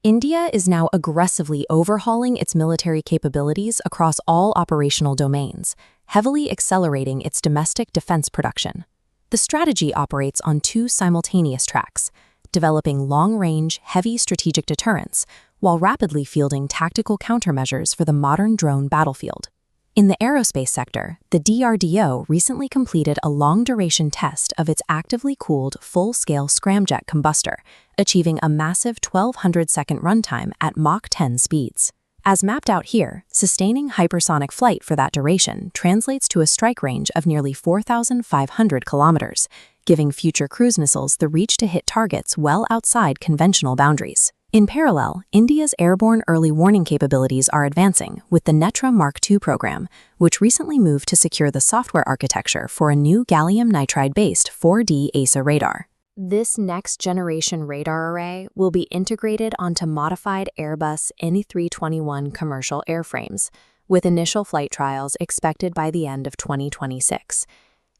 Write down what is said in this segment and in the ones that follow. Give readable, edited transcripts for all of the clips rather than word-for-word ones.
India is now aggressively overhauling its military capabilities across all operational domains, heavily accelerating its domestic defense production. The strategy operates on two simultaneous tracks, developing long-range, heavy strategic deterrence while rapidly fielding tactical countermeasures for the modern drone battlefield. In the aerospace sector, the DRDO recently completed a long-duration test of its actively cooled full-scale scramjet combustor, achieving a massive 1,200-second runtime at Mach 10 speeds. As mapped out here, sustaining hypersonic flight for that duration translates to a strike range of nearly 4,500 kilometers, giving future cruise missiles the reach to hit targets well outside conventional boundaries. In parallel, India's airborne early warning capabilities are advancing with the Netra Mark II program, which recently moved to secure the software architecture for a new gallium nitride-based 4D AESA radar. This next-generation radar array will be integrated onto modified Airbus A321 commercial airframes, with initial flight trials expected by the end of 2026.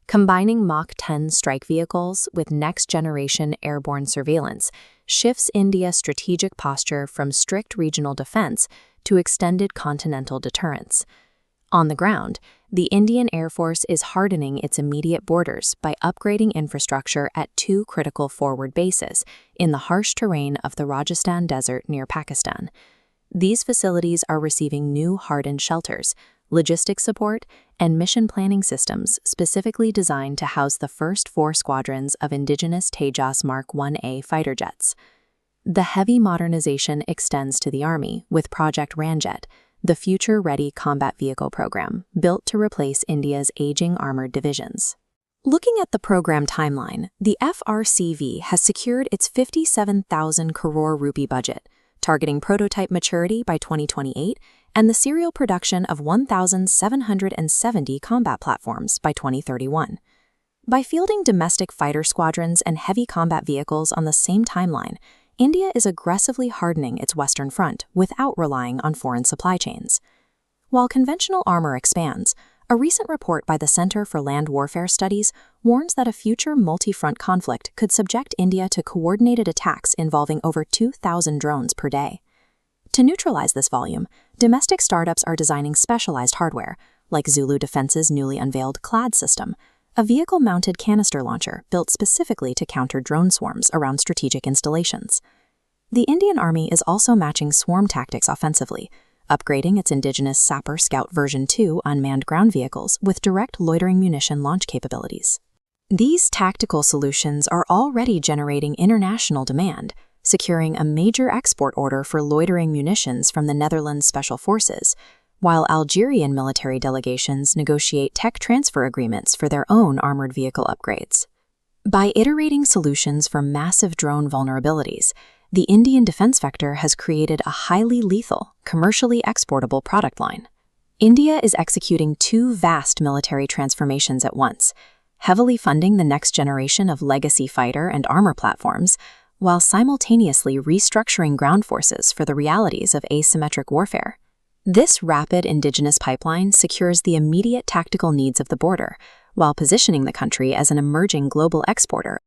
Combining Mach 10 strike vehicles with next-generation airborne surveillance shifts India's strategic posture from strict regional defense to extended continental deterrence. On the ground, the Indian Air Force is hardening its immediate borders by upgrading infrastructure at two critical forward bases in the harsh terrain of the Rajasthan Desert near Pakistan. These facilities are receiving new hardened shelters, logistics support, and mission planning systems specifically designed to house the first 4 squadrons of indigenous Tejas Mark 1A fighter jets. The heavy modernization extends to the Army with Project Ramjet, the future-ready combat vehicle program built to replace India's aging armored divisions. Looking at the program timeline, the FRCV has secured its 57,000 crore rupee budget, targeting prototype maturity by 2028 and the serial production of 1,770 combat platforms by 2031. By fielding domestic fighter squadrons and heavy combat vehicles on the same timeline, India is aggressively hardening its Western Front without relying on foreign supply chains. While conventional armor expands, a recent report by the Center for Land Warfare Studies warns that a future multi-front conflict could subject India to coordinated attacks involving over 2,000 drones per day. To neutralize this volume, domestic startups are designing specialized hardware, like Zulu Defense's newly unveiled CLAD system, a vehicle-mounted canister launcher built specifically to counter drone swarms around strategic installations. The Indian Army is also matching swarm tactics offensively, upgrading its indigenous Sapper Scout version 2 unmanned ground vehicles with direct loitering munition launch capabilities. These tactical solutions are already generating international demand, securing a major export order for loitering munitions from the Netherlands Special Forces, while Algerian military delegations negotiate tech transfer agreements for their own armored vehicle upgrades. By iterating solutions for massive drone vulnerabilities, the Indian defense vector has created a highly lethal, commercially exportable product line. India is executing 2 vast military transformations at once, heavily funding the next generation of legacy fighter and armor platforms, while simultaneously restructuring ground forces for the realities of asymmetric warfare. This rapid indigenous pipeline secures the immediate tactical needs of the border, while positioning the country as an emerging global exporter